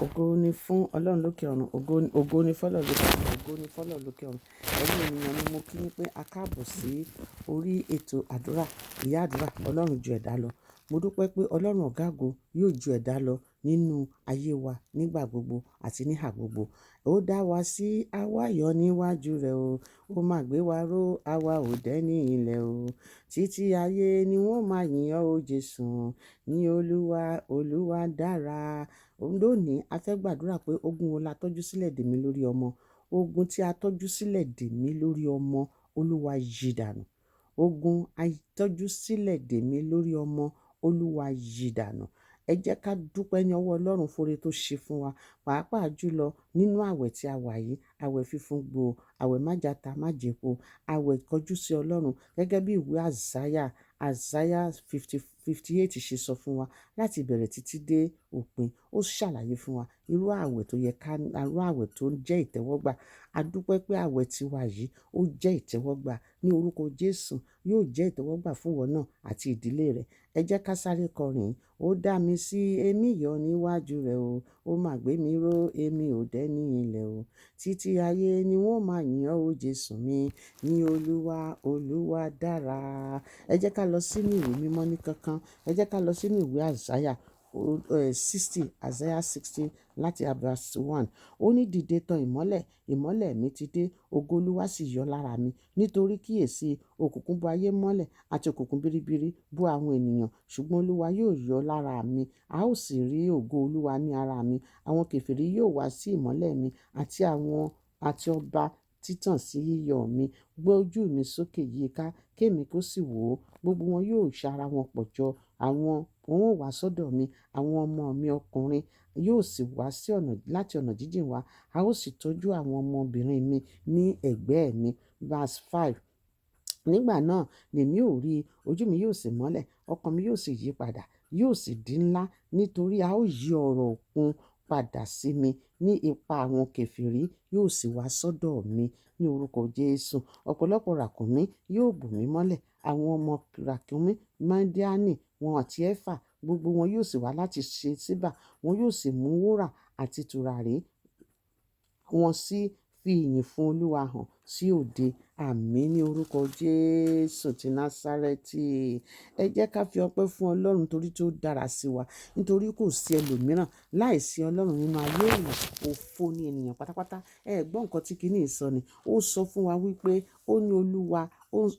Ògo ni fún Ọlọ́run lókè ọ̀run, ògo ni fún Ọlọ́run lókè ọ̀run, ògo ni fún Ọlọ́run lókè ọ̀run. Ẹ̀yin ènìyàn ni mo kí yín pé a káàbọ̀ sí orí ètò àdúrà, ìyá àdúrà, Ọlọ́run ju ẹ̀dá lọ. Mo dúpẹ́ pé Ọlọ́run ọ̀gá ògo yóò ju ẹ̀dá lọ nínú ayé wa nígbà gbogbo àti níhà gbogbo. Ó dá wa sí àwa yọ̀ níwájú rẹ̀ o, ó máa gbé wa ró àwa ò dẹ́ni ilẹ̀ o. Títí ayé ni wọ́n máa yìn ọ́ o Jésù, ní Olúwa, Olúwa dára. Lónìí a fẹ́ gbàdúrà pé ogun wo la tọ́jú sílẹ̀ dè mí lórí ọmọ. Ogun tí a tọ́jú sílẹ̀ dè mí lórí ọmọ, Olúwa yí dànù. Ogun a tọ́jú sílẹ̀ dè mí lórí ọmọ, Olúwa yí dànù. Ẹ jẹ́ ká dúpẹ́ ní ọwọ́ Ọlọ́run fóore tó ṣe fún wa, pàápàá jùlọ nínú àwẹ̀ tí a wà yìí, àwẹ̀ fífún gbòò, àwẹ̀ májàta májèpo, àwẹ̀ ìkọjú sí Ọlọ́run gẹ́gẹ́ bí ìwé àìsáyà 58 ṣe sọ fún wa láti ìbẹ̀rẹ̀ títí dé òpin. Ó ṣàlàyé fún wa irú àwẹ̀ tó yẹ ká, irú àwẹ̀ tó jẹ́ ìtẹ́wọ́gbà. A dúpẹ́ pé àwẹ̀ tiwa yìí ó jẹ́ ìtẹ́wọ́gbà ní orúkọ Jésù, yóò jẹ́ ìtẹ́wọ́gbà fún ìwọ náà àti ìdílé rẹ. Ẹ jẹ́ ká sáré kọrin. Ó dá mi sí, èmi yọ̀ níwájú rẹ̀ o, ó máa gbé mi ró, èmi ò dẹ́ni ilẹ̀ o. Títí ayé ni wọ́n máa yìn ọ́ o Jésù mi, ní Olúwa, Olúwa dára. Ẹ jẹ́ ká lọ sínú ìwé mímọ́ ní kankan. Ẹ jẹ́ ká lọ sínú ìwé àìsáyà 60 láti verse 1. Ó ní dìde tàn ìmọ́lẹ̀, ìmọ́lẹ̀ mi ti dé, ògo Olúwa sì yọ lára mi. Nítorí kíyèsi òkùnkùn bo ayé mọ́lẹ̀ àti òkùnkùn biribiri bo àwọn ènìyàn, ṣùgbọ́n Olúwa yóò yọ lára mi. A ó sì rí ògo Olúwa ní ara mi. Àwọn keferi yóò wá sí ìmọ́lẹ̀ mi àti ọba titàn sí yiyọ mi. Gbé ojú mi sókè yíká, kémi kó sì wò ó. Gbogbo wọn yóò ṣara wọn pọ̀ jọ, wọn ó wá sọ́dọ̀ mi. Àwọn ọmọ mi ọkùnrin yóò sì wá láti ọ̀nà jíjìn wá. A ó sì tọ́jú àwọn ọmọbìnrin mi ní ẹgbẹ́ mi. Verse 5. Nígbà náà lèmi ò rí, ojú mi yóò sì mọ́lẹ̀, ọkàn mi yóò sì yí padà, yóò sì di ńlá, nítorí a ó yí ọ̀rọ̀ òkun padà sí mi, ní ipa àwọn keferi yóò sì wá sọ́dọ̀ mi ní orúkọ Jésù. Ọ̀pọ̀lọpọ̀ ràkúnmí yóò bò mí mọ́lẹ̀, àwọn ọmọ ràkúnmí Midiani wọn àti Éfà, gbogbo wọn yóò sì wá láti ṣe síbà, wọn yóò sì mú wúrà àti tùràrí wọn sí fi ìyìn fún Olúwa hàn sí òde. Àmín ní orúkọ Jésù ti Násárẹ́tì. Ẹ jẹ́ ká fi ọpẹ́ fún Ọlọ́run torí tí ó dára sí wa, nítorí kò sí ẹlòmíràn láìsí Ọlọ́run nínú ayé èèyàn. Òfo ni ènìyàn pátápátá. Ẹ gbọ́ nǹkan tí kìíní sọ ni. Ó sọ fún wa wípé ó ní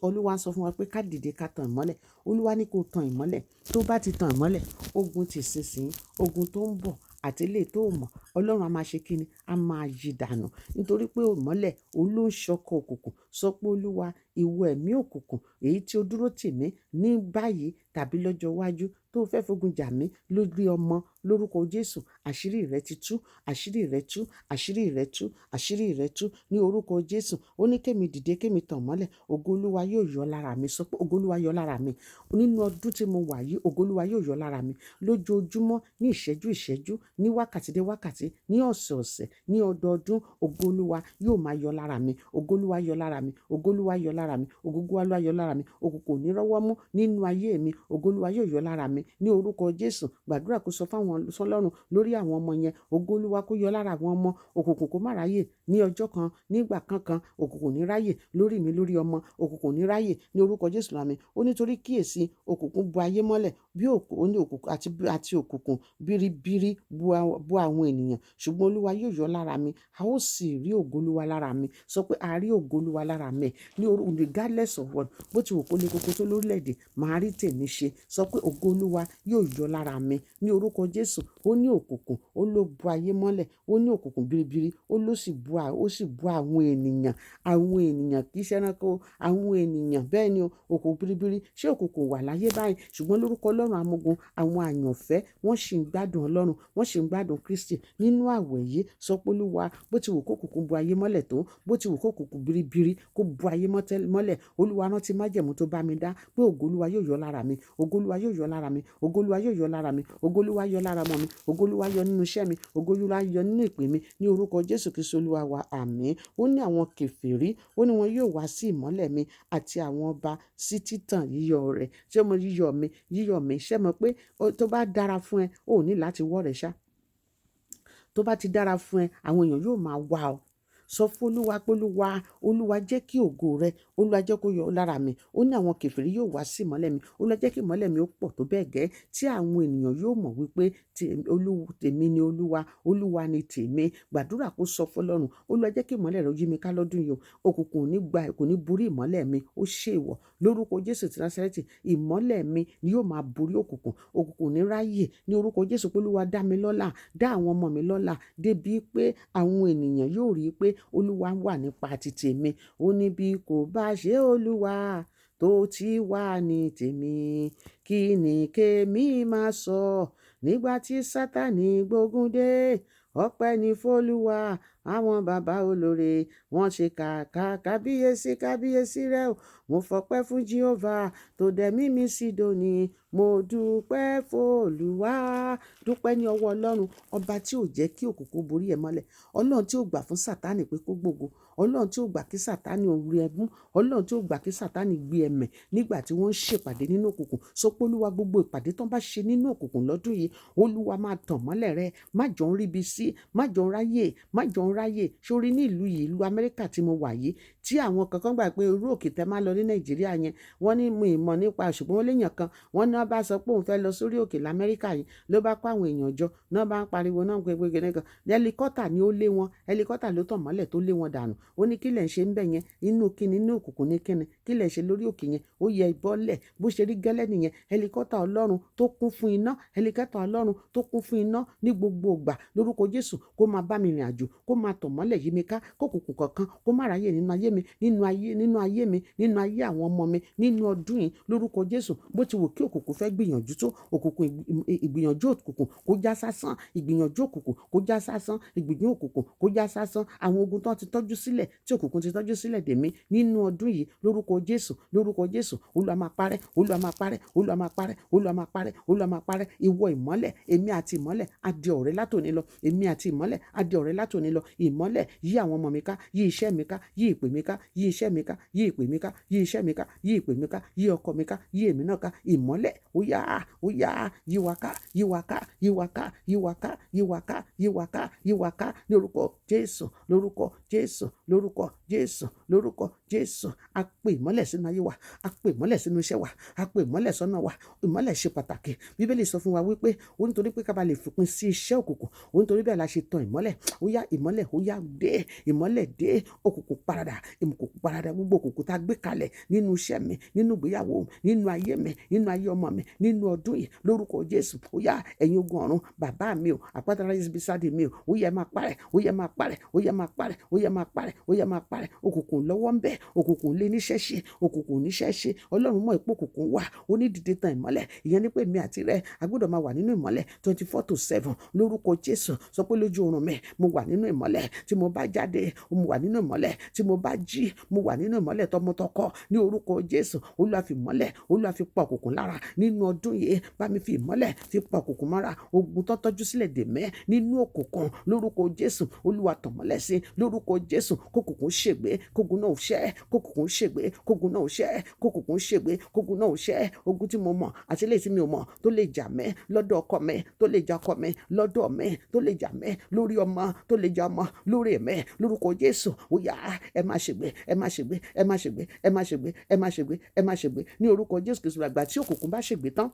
Olúwa sọ fún wa pé ká dìde ká tan ìmọ́lẹ̀. Olúwa ní kó tan ìmọ́lẹ̀. Tó bá ti tan ìmọ́lẹ̀, ogun ti sísìn, ogun tó ń bọ̀ àti eléyìí tó mọ̀, Ọlọ́run a máa ṣe kíni? A máa yí dànù. Nítorí pé ìmọ́lẹ̀ olóńṣọkọ òkùnkùn sọ pé Olúwa, ìwọ ẹ̀mí òkùnkùn èyí tí ó dúró tì mí ní báyìí tàbí lọ́jọ́ iwájú tó fẹ́ fogun jà mí lórí ọmọ, lórúkọ Jésù, àṣírí rẹ ti tú, àṣírí rẹ tú, àṣírí rẹ tú, àṣírí rẹ tú ní orúkọ Jésù. Ó ní kémi dìde, kémi tàn mọ́lẹ̀, ògo Olúwa yóò yọ lára mi. Sọ pé ògo Olúwa yọ lára mi. Nínú ọdún tí mo wà yìí, ògo Olúwa yóò yọ lára mi. Lójoojúmọ́, ní ìṣẹ́jú ìṣẹ́jú, ní wákàtí dé wákàtí, ní ọ̀sẹ̀ ọ̀sẹ̀, ní ọdọọdún, ògo Olúwa yóò máa yọ lára mi. Ògo Olúwa yọ lára mi. Ògo Olúwa yọ lára mi. Ògo Olúwa yọ lára mi. Òkùnkùn ò ní rọ́wọ́ mú nínú ayé mi. Ògo Olúwa yóò yọ lára mi ní orúkọ Jésù. Gbàdúrà kó sọ fáwọn Ọlọ́run lórí àwọn ọmọ yẹn. Ògo Olúwa kó yọ lára àwọn ọmọ. Òkùnkùn kó má ráyè ní ọjọ́ kan, nígbà kankan. Òkùnkùn ò ní ráyè lórí mi, lórí ọmọ. Òkùnkùn ò ní ráyè ní orúkọ Jésù lámi. Ó nítorí kíyèsi òkùnkùn bo ayé mọ́lẹ̀, bí òkùnkùn àti òkùnkùn biribiri bo àwọn ènìyàn, ṣùgbọ́n Olúwa yóò yọ lára mi. A ó sì rí ògo Olúwa lára mi. Sọ pé a rí ògo Olúwa lára mi ní regardless of what, bó ti wù kó le koko tó lórílẹ̀-èdè, màá rí tèmi ṣe. Sọ pé ògo Olúwa yóò yọ lára mi ní orúkọ Jésù. Ó ní òkùnkùn, ó ló bo ayé mọ́lẹ̀, ó ní òkùnkùn biribiri, ó sì bo àwọn ènìyàn. Àwọn ènìyàn kì í ṣe ẹranko, àwọn ènìyàn. Bẹ́ẹ̀ ni òkùnkùn biribiri. Ṣé òkùnkùn wà láyé báyìí? Ṣùgbọ́n lórúkọ Ọlọ́run amógun, àwọn àyànfẹ́ wọ́n sì ń gbádùn Ọlọ́run, wọ́n sì ń gbádùn Kristi nínú àwẹ̀ yìí. Sọ pé Olúwa, bó ti wù kó òkùnkùn bo ayé mọ́lẹ̀ tó, bó ti wù kó òkùnkùn biribiri kó bo ayé mọ́lẹ̀, Olúwa rántí májẹ̀mú tó bá mi dá pé ògo Olúwa yóò yọ lára mi. Ògo Olúwa yóò yọ lára mi. Ògo Olúwa yóò yọ lára mi. Ògo Olúwa yọ lára ọmọ mi. Ògo Olúwa yọ nínú iṣẹ́ mi. Ògo Olúwa yọ nínú ìpè mi ní orúkọ Jésù Kristi Olúwa wa. Àmín. Ó ní àwọn keferi, ó ní wọn yóò wá sí ìmọ́lẹ̀ mi àti àwọn ọba sí titàn yíyọ rẹ̀. Ṣé mo yíyọ mi? Ṣé mo pé tó bá dára fún ẹ, ó ní láti wọ́ rẹ̀ ṣá. tó bá ti dára fún ẹ àwọn èèyàn yóò máa wá ọ. Sọ fún Olúwa pé Olúwa jẹ́ kí ògo rẹ, Olúwa jẹ́ kó yọ lára mi. Ó ní àwọn keferi yóò wá sí ìmọ́lẹ̀ mi. Olúwa jẹ́ kí ìmọ́lẹ̀ mi ó pọ̀ tó bẹ́ẹ̀ gẹ́ tí àwọn ènìyàn yóò mọ̀ wípé tèmi ni Olúwa ni tèmi. Gbàdúrà kó sọ fún Ọlọ́run, Olúwa jẹ́ kí ìmọ́lẹ̀ rẹ yí mi ká lọ́dún yìí o. Òkùnkùn kò ní borí ìmọ́lẹ̀ mi. Ó ṣe ìwọ̀ lórúkọ Jésù ti Násárẹ́tì. Ìmọ́lẹ̀ mi ni yóò máa borí òkùnkùn. Òkùnkùn ní ráyè ní orúkọ Jésù pé Olúwa dá mi lọ́lá, dá àwọn ọmọ mi lọ́lá débi pé àwọn ènìyàn yóò rí i pé Olúwa wà nípa ti tèmi. Ó ní bí kò bá ṣe Olúwa tó ti wà ní tèmi, kí ni kémi máa sọ nígbà tí Sátánì gbógun dé? Ọpẹ́ ni f'Olúwa, àwọn bàbá olóore wọ́n ṣe kábíyèsí rẹ o. Mo fọpẹ́ fún Jehovah tó dẹ̀mí mi sí dòní. Mo dúpẹ́ f'Olúwa. Dúpẹ́ ní ọwọ́ Ọlọ́run ọba tí ò jẹ́ kí òkùnkùn borí ẹ mọ́lẹ̀. Ọlọ́run tí ò gbà fún Sátánì pé kó gbógo. Ọlọ́run tí ò gbà kí Sátánì orí ẹbú. Ọlọ́run tí ò gbà kí Sátánì gbé ẹ̀mẹ̀ nígbà tí wọ́n ń ṣèpàdé nínú òkùnkùn. Sọ pé Olúwa gbogbo ìpàdé tó ń bá ṣe nínú òkùnkùn lọ́dún yìí, Olúwa máa tàn mọ́lẹ̀ rẹ. Má jọ ń ríbi sí, má jọ ń ráyè. Sórí ní ìlú yìí, ìlú Amẹ́ríkà tí mo wà yìí, tí àwọn kankan gbà pé irú òkè tẹ máa lọ ní Nàìjíríà yẹn, wọ́n ní mo ìmọ̀ nípa ṣùgbọ́n wọ́n léèyàn kan, wọ́n ní wọ́n bá sọ pé òun fẹ́ lọ sórí òkè l'Amẹ́ríkà yìí, ló bá kó àwọn èèyàn jọ, náà bá ń pariwo náà gbẹgbẹgbẹ nìkan. Hẹlikọ́tà ni ó lé wọn, hẹlikọ́tà ló tàn mọ́lẹ̀ tó lé wọn dànù. Ó ní kí lẹ̀ ń ṣe ń bẹ̀ yẹn, inú kíni inú òkùnkùn ní kíni, kí lẹ̀ ń ṣe lórí òkè yẹn, ó yẹ ìbọ́lẹ̀ bó ṣe rí gẹ́lẹ́ nìyẹn. Hẹlikọ́tà Ọlọ́run tó kún fún iná, hẹlikọ́tà Ọlọ́run tó kún fún iná ní gbogbo ìgbà lórúkọ Jésù kó máa bá mi rìn àjò, kó máa tàn mọ́lẹ̀ yí mi ká, kó òkùnkùn kankan kó má ráyè nínú ayé mi, nínú ayé àwọn ọmọ mi, nínú ọdún yìí lórúkọ Jésù. Bó ti wù kí òkùnkùn fẹ́ gbìyànjú tó, ìgbìyànjú òkùnkùn kó já sásán, ìgbìyànjú òkùnkùn kó já sásán, ìgbìyànjú òkùnkùn kó já sásán. Àwọn ogun tó ti tọ́jú sílẹ̀, tí òkùnkùn ti tọ́jú sílẹ̀ dè mí nínú ọdún yìí lórúkọ Jésù, lórúkọ Jésù. Olúwa máa parẹ́, Olúwa máa parẹ́, Olúwa máa parẹ́, Olúwa máa parẹ́, Olúwa máa parẹ́. Ìwọ ìmọ́lẹ̀, èmi àti ìmọ́lẹ̀ á di ọ̀rẹ́ látòní lọ. Èmi àti ìmọ́lẹ̀ á di ọ̀rẹ́ látòní lọ. Ìmọ́lẹ̀ yí àwọn ọmọ mi ká, yí iṣẹ́ mi ká, yí ìpè mi ká, yí iṣẹ́ mi ká, yí ìpè mi ká, yí iṣẹ́ mi ká, yí ìpè mi ká, yí ọkọ mi ká, yí èmi náà ká. Ìmọ́lẹ̀ ó yá yí wa ká, yí wa ká, yí wa ká, yí wa ká, yí wa ká, yí wa ká, yí wa ká ní orúkọ Jésù, lórúkọ Jésù, lórúkọ Jésù, lórúkọ Jésù. A pè ìmọ́lẹ̀ sínú ayé wa, a pè ìmọ́lẹ̀ sínú iṣẹ́ wa, a pè ìmọ́lẹ̀ sọ́nà wa. Ìmọ́lẹ̀ ṣe pàtàkì. Bíbélì sọ fún wa wípé ó nítorí pé ká bá lè fòpin sí iṣẹ́ òkùnkùn, ó nítorí bẹ́ẹ̀ la ṣe tan ìmọ́lẹ̀. Ó yá ìmọ́lẹ̀, ó yá dé, ìmọ́lẹ̀ dé, òkùnkùn paradà, gbogbo òkùnkùn tá a gbé kalẹ̀ nínú iṣẹ́ mi, nínú ìgbéyàwó mi, nínú ayé mi, nínú ayé ọmọ mi, nínú ọdún yìí lórúkọ Jésù. Ó yá ẹ̀yin ogun ọ̀run, bàbá mi o, àpáta ayé ibi sáde mi o, ó yá máa parẹ́, ó yá máa parẹ́, ó yá máa parẹ́, ó yá máa parẹ́, ó yá máa parẹ́. Òkùnkùn lọ́wọ́ ń bẹ, òkùnkùn lé níṣẹ́ ṣe, òkùnkùn níṣẹ́ ṣe. Ọlọ́run mọ̀ pé òkùnkùn wà, ó ní dìde tan ìmọ́lẹ̀. Ìyẹn ni pé mi àti rẹ a gbọ́dọ̀ máa wà nínú ìmọ́lẹ̀ 24/7 lórúkọ Jésù. Sọ pé lójú oorun mi mo wà nínú ìmọ́lẹ̀, tí mo bá jáde mo wà nínú ìmọ́lẹ̀, tí mo bá jí mo wà nínú ìmọ́lẹ̀ tọmọtọkọ ní orúkọ Jésù. Olúwa fi ìmọ́lẹ̀, Olúwa fi pa òkùnkùn lára nínú ọdún yìí. Bá mi fi ìmọ́lẹ̀ fi pa òkùnkùn mára, ogun tó tọ́jú sílẹ̀ dè mẹ́ nínú òkùnkùn lórúkọ Jésù. Olúwa tàn mọ́lẹ̀ sí lórúkọ Jésù. Kókùnkùn ṣègbé, kógun náà ṣẹ́, kókùnkùn ṣègbé, kógun náà ṣẹ́, kókùnkùn ṣègbé, kógun náà ṣẹ́. Ogun tí mo mọ̀ àti eléyìí tí mi ò mọ̀ tó lè jà mẹ́ lọ́dọ̀ ọkọ mi, tó lè jà ọkọ mi lọ́dọ̀ mi, tó lè jà mẹ́ lórí ọmọ, tó lè jà ọmọ lórí ẹ̀mẹ́ lórúkọ Jésù. Ó yá ẹ má ṣègbé, ẹ má ṣègbé, ẹ má ṣègbé, ẹ má ṣègbé, ẹ má ṣègbé, ẹ má ṣègbé ní orúkọ Jésù Kristi. Àgbà tí òkùnkùn bá ṣègbé tán,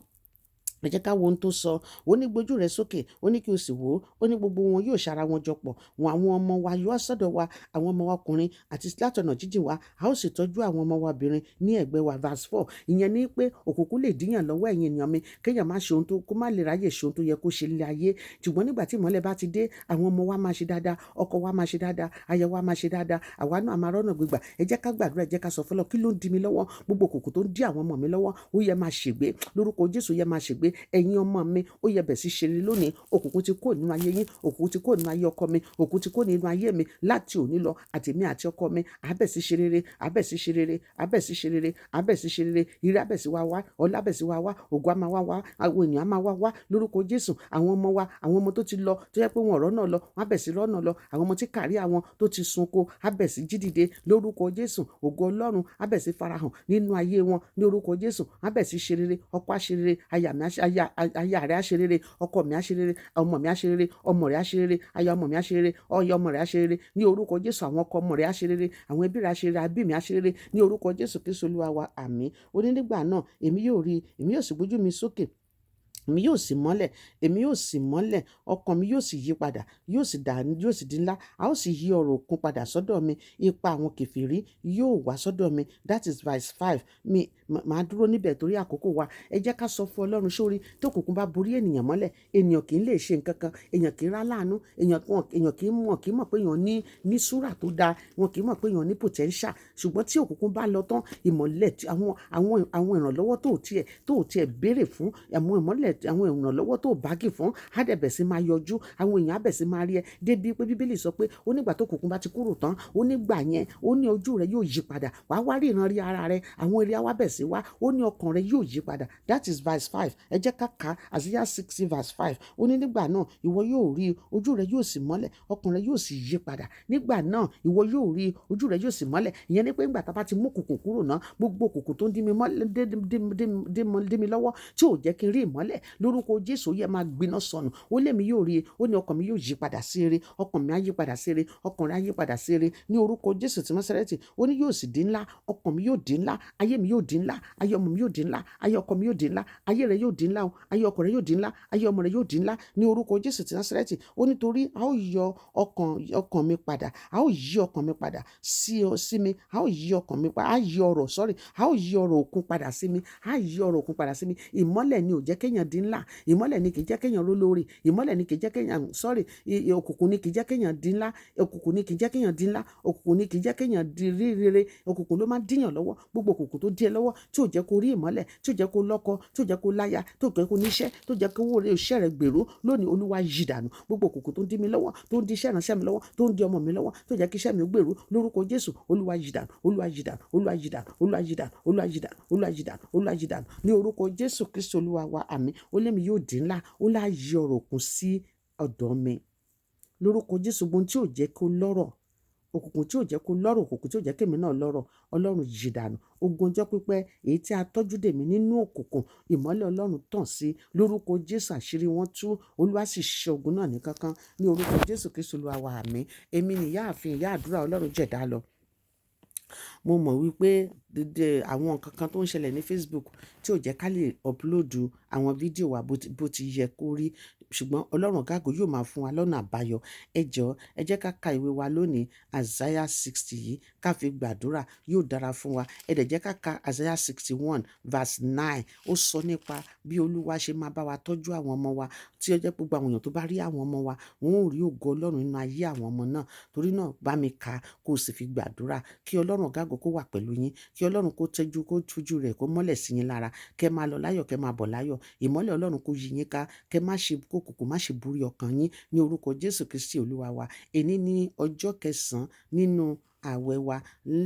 ẹ jẹ́ ká wo ohun tó sọ. Ó ní gbójú rẹ sókè, ó ní kí o sì wò ó ní gbogbo wọn yóò ṣara wọn jọ pọ̀, wọn àwọn ọmọ wa yóò sọ́dọ̀ wa, àwọn ọmọ wa ọkùnrin àti látọ̀nà jíjìn wa, a ó sì tọ́jú àwọn ọmọ wa obìnrin ní ẹ̀gbẹ́ wa. Verse 4. Ìyẹn ni pé òkùnkùn lè díyàn lọ́wọ́ ẹ̀yin ènìyàn mi, kéèyàn má ṣe ohun tó kó má lè ráyè ṣe ohun tó yẹ kó ṣe nílé ayé. Ṣùgbọ́n nígbà tí ìmọ́lẹ̀ bá ti dé, àwọn ọmọ wa máa ṣe dáadáa, ọkọ wa máa ṣe dáadáa, aya wa máa ṣe dáadáa, àwa náà máa rọ́nà gbígbà. Ẹ jẹ́ ká gbàdúrà, ẹ jẹ́ ká sọ fọlọ́ kí ló ń di mi lọ́wọ́, gbogbo òkùnkùn tó ń dí àwọn ọmọ mi lọ́wọ́ ó yẹ máa ṣègbé lórúkọ Jésù, yẹ máa ṣègbé. Ẹ̀yin ọmọ mi ó yẹ bẹ̀ sí ṣeré lónìí. Òkùnkùn ti kó nínú ayé yín, òkùnkùn ti kó nínú ayé ọkọ mi, òkùnkùn ti kó nínú ayé mi. Láti òní lọ àtèmi àti ọkọ mi á bẹ̀ sí ṣe rere, á bẹ̀ sí ṣe rere, á bẹ̀ sí ṣe rere, á bẹ̀ sí ṣe rere. Ire á bẹ̀ sí wá wá, ọlá á bẹ̀ sí wá wá, ògo á máa wá wá, àwọn ènìyàn á máa wá wá lórúkọ Jésù. Àwọn ọmọ wa, àwọn ọmọ tó ti lọ tó yẹ pé wọn ọ̀rọ̀ náà lọ, wọ́n á bẹ̀ sí rọ́nà lọ. Àwọn ọmọ tí kàrí àwọn tó ti sunko á bẹ̀ sí jí dìde lórúkọ Jésù. Ògo Ọlọ́run á bẹ̀ sí farahàn nínú ayé wọn ní orúkọ Jésù. Á bẹ̀ sí ṣe rere, ọkọ á ṣe rere, aya mi á ṣe aya rẹ̀ á ṣe rere, ọkọ mi á ṣe rere, ọmọ mi á ṣe rere, ọmọ rẹ̀ á ṣe rere, aya ọmọ mi á ṣe rere, ọya ọmọ rẹ̀ á ṣe rere ní orúkọ Jésù. Àwọn ọkọ ọmọ rẹ̀ á ṣe rere, àwọn ẹbí rẹ̀ á ṣe rere, àbí mi á ṣe rere ní orúkọ Jésù Kristi Olúwa wa. Àmín. Ó ní nígbà náà èmi yóò rí, èmi yóò sì gbójú mi sókè, èmi yóò sì mọ́lẹ̀, èmi yóò sì mọ́lẹ̀, ọkàn mi yóò sì yí padà, yóò sì di ńlá, a ó sì yí ọ̀rọ̀ òkun padà sọ́dọ̀ mi, ipa àwọn keferi yóò wá sọ́dọ̀ mi. That is verse 5. Màá dúró níbẹ̀ torí àkókò wa. Ẹ jẹ́ ká sọ fún Ọlọ́run sórí tí òkùnkùn bá borí ènìyàn mọ́lẹ̀, ènìyàn kì í lè ṣe nǹkan kan, èèyàn kì í rá láàánú, èèyàn kì í mọ̀ pé èèyàn ní súrà tó dáa, wọn kì í mọ̀ pé èèyàn ní potential. Ṣùgbọ́n tí òkùnkùn bá lọ tán, ìmọ́lẹ̀ àwọn ìrànlọ́wọ́ tó tiẹ̀ béèrè fún, àwọn ìmọ́lẹ̀ àwọn ìrànlọ́wọ́ tó báàgì fún á dẹ̀ bẹ̀ sí máa yọjú, àwọn èèyàn á bẹ̀ sí máa rí ẹ débi pé Bíbélì sọ pé ó nígbà tó òkùnkùn bá ti kúrò tán, ó nígbà yẹn ó ní ojú rẹ yóò yí padà, wàá wá rí ìran rí ara rẹ, àwọn eré á wá bẹ̀ sí wá, ó ní ọkàn rẹ yóò yí padà. That is verse 5. Ẹ jẹ́ ká kà Isaiah 60 verse 5. Ó ní nígbà náà ìwọ yóò rí, ojú rẹ yóò sì mọ́lẹ̀, ọkàn rẹ yóò sì yí padà. Nígbà náà ìwọ yóò rí, ojú rẹ yóò sì mọ́lẹ̀. Ìyẹn ni pé nígbà tá a bá ti mú òkùnkùn kúrò náà, gbogbo òkùnkùn tó ń dí mi lọ́wọ́ tí ò jẹ́ kí n rí ìmọ́lẹ̀, lórúkọ Jésù yẹ máa gbiná sọnù. Ó lé mi yóò rí, ó ní ọkàn mi yóò yí padà sí rere, ọkàn mi á yí padà sí rere, ọkàn rẹ á yí padà sí rere ní orúkọ Jésù ti Násárẹ́tì. Ó ní yóò sì di ńlá, ọkàn mi yóò di ńlá, ayé mi yóò di ńlá, ayé ọmọ mi yóò di ńlá, ayé ọkọ mi yóò di ńlá, ayé rẹ yóò di ńlá o, ayé ọkọ rẹ yóò di ńlá, ayé ọmọ rẹ yóò di ńlá ní orúkọ Jésù ti Násárẹ́tì. Ó ní torí a ó yọ ọkàn mi padà, a ó yí ọkàn mi padà sí mi, a ó yí ọkàn mi padà, a ó yí ọ̀rọ̀ òkun padà sí mi, a yí ọ̀rọ̀ òkun padà sí mi. Ìmọ́lẹ̀ ni ò jẹ́ kéèyàn di ńlá, ìmọ́lẹ̀ ni kì í jẹ́ kéèyàn rólórí, ìmọ́lẹ̀ ni kì í jẹ́ kéèyàn òkùnkùn ni kì í jẹ́ kéèyàn di ńlá, òkùnkùn ni kì í jẹ́ kéèyàn di ńlá, òkùnkùn ni kì í jẹ́ kéèyàn di rí rere, òkùnkùn ló máa ń díyàn lọ́wọ́. Gbogbo òkùnkùn tó dí ẹ lọ́wọ́ tí ò jẹ́ kó rí ìmọ́lẹ̀, tí ò jẹ́ kó lọ́kọ, tí ò jẹ́ kó láya, tí ò jẹ́ kó níṣẹ́, tó jẹ́ kó owó iṣẹ́ rẹ̀ gbèrú, lónìí Olúwa yí dànù. Gbogbo òkùnkùn tó ń dí mi lọ́wọ́, tó ń dí iṣẹ́ ìránṣẹ́ mi lọ́wọ́, tó ń dí ọmọ mi lọ́wọ́, tó jẹ́ kí iṣẹ́ mi ó gbèrú, lórúkọ Jésù Olúwa yí dànù, Olúwa yí dànù, Olúwa yí dànù, Olúwa yí dànù, Olúwa yí dànù, Olúwa yí dànù, Olúwa yí dànù ní orúkọ Jésù Kristi Olúwa wa. Àmín. Ó lé mi yóò di ńlá, ó lá yí ọ̀rọ̀ òkun sí ọ̀dọ̀ mi lórúkọ Jésù. Gbogbo tí ò jẹ́ kó lọ́rọ̀, òkùnkùn tí ò jẹ́ kó lọ́rọ̀, òkùnkùn tí ò jẹ́ kémi náà lọ́rọ̀, Ọlọ́run yí dànù. Ogun ọjọ́ pípẹ́ èyí tí a tọ́jú dè mí nínú òkùnkùn, ìmọ́lẹ̀ Ọlọ́run tàn sí lórúkọ Jésù. Àṣírí wọn tú, Olúwa sì ṣe ogun náà ní kánkán ní orúkọ Jésù Kristi Olúwa wa. Àmín. Èmi ni ìyáàfin ìyá àdúrà Ọlọ́run jẹ̀dá lọ. Mo mọ̀ wípé àwọn nǹkan kan tó ń ṣẹlẹ̀ ní Facebook tí ò jẹ́ ká lè upload àwọn fídíò wa bó ti yẹ kó rí, ṣùgbọ́n Ọlọ́run ọ̀gá àgbà yóò máa fún wa lọ́nà àbáyọ. Ẹ jọ̀ọ́ ẹ jẹ́ ká ka ìwé wa lónìí, Isaiah 60 yìí ká fi gbàdúrà, yóò dára fún wa. Ẹ dẹ̀ jẹ́ ká ka Isaiah 61 verse 9. Ó sọ nípa bí Olúwa ṣe máa bá wa tọ́jú àwọn ọmọ wa, tí ó jẹ́ gbogbo àwọn èèyàn tó bá rí àwọn ọmọ wa, wọn ò rí ògo Ọlọ́run nínú ayé àwọn ọmọ náà. Torí náà bá mi kà kó o sì fi gbàdúrà kí Ọlọ́run ọ̀gá àgbà kó wà pẹ̀lú yín, kí Ọlọ́run kó tújú rẹ̀ kó mọ́lẹ̀ sí yín lára, kẹ́ máa lọ láyọ̀, kẹ́ máa bọ̀ láyọ̀. Ìmọ́lẹ̀ Ọlọ́run kó yí yín ká, kẹ́ má ṣe kókùnkùn má ṣe borí ọkàn yín ní orúkọ Jésù Kristi Olúwa wa. Èní ní ọjọ́ 9 nínú àwẹ̀ wa.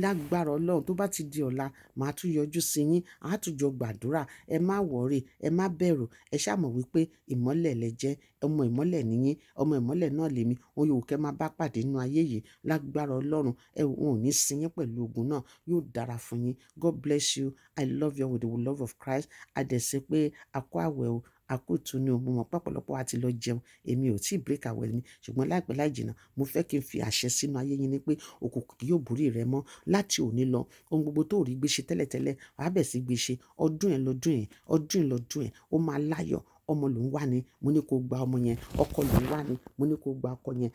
Lágbára Ọlọ́run tó bá ti di ọ̀la, màá tún yọjú sí yín, á tún jọ gbàdúrà. Ẹ má wọ̀rì, ẹ má bẹ̀rù, ẹ ṣáà mọ̀ wípé ìmọ́lẹ̀ lẹ jẹ́, ọmọ ìmọ́lẹ̀ ni yín, ọmọ ìmọ́lẹ̀ náà lèmi. Ohun yòówù kẹ́ máa bá pàdé nínú ayé yìí, lágbára Ọlọ́run wọn ò ní sin yín pẹ̀lú ogun náà, yóò dára fún yín. God bless you. I love you with the love of Christ. A dẹ̀ ṣe pé a kó àwẹ̀ o, àkótú ni o. Mo mọ̀ pọ̀pọ̀lọpọ̀ àti lọ jẹun, èmi ò tí ì break àwẹ̀ mi, ṣùgbọ́n láìpẹ́ láì jìnnà mo fẹ́ kí n fi àṣẹ sínú ayé yín ni pé òkùnkùn kì yóò borí rẹ mọ́ láti òní lọ. Ohun gbogbo tó rí gbé ṣe tẹ́lẹ̀tẹ́lẹ̀ wàá bẹ̀ sí gbé ṣe. Ọdún ẹ̀ lọ́dún ẹ̀, ọdún ẹ̀ lọ́dún ẹ̀, ó máa láyọ̀. Ọmọ ló ń wá ni, mo ní kó gba ọmọ yẹn. Ọkọ ló ń wá ni, mo ní kó gba ọkọ yẹn.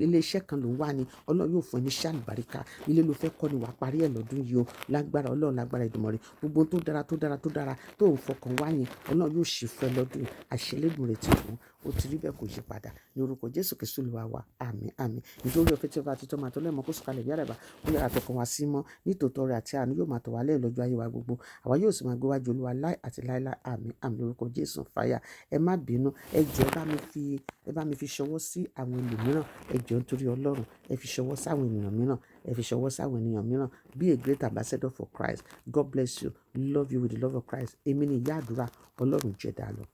Ilé iṣẹ́ kan ló ń wá ni, Ọlọ́run yóò fún ẹ ní iṣẹ́ àlùbáríkà. Ilé ló fẹ́ kọ́ ni wàá parí ẹ̀ lọ́dún yìí o, lágbára Ọlọ́run, lágbára Èdùmàrè. Gbogbo tó dára tó ń fọkàn wá yẹn, Ọlọ́run yóò ṣe fẹ́ lọ́dún yìí. Àṣẹ Elédùmarè ti fún, ó ti rí bẹ́ẹ̀ kò yí padà ní orúkọ Jésù Kristi Olúwa wa. Àmín, àmín. Nítorí ọ̀fẹ́ tí ó bá ti tọ́ máa tọ́ lẹ́mọ̀ kó sùkàlẹ̀ bí àrẹ̀bà, ó yára tọkàn wá sí mọ́. Nítòótọ́ rẹ̀ àti àánú yóò máa tọ̀ wá lẹ́yìn lọ́jọ́ ayé wa gbogbo. Àwa yóò sì máa gbé wájú Olúwa láì àti láíláí. Àmín, àmín lórúkọ Jésù. Fàyà. Ẹ má bínú, ẹ jọ̀ọ́ ẹ bá mi fi ṣọwọ́ sí àwọn ẹlòmíràn. Ẹ jọ̀ọ́ nítorí Ọlọ́run, ẹ fi ṣọwọ́ sí àwọn ènìyàn mìíràn, ẹ fi ṣọwọ́ sí àwọn ènìyàn mìíràn. Be a great ambassador for Christ. God bless you. Love you with the love of Christ. Èmi ni ìyá àdúrà Ọlọ́run jẹ̀dá lọ.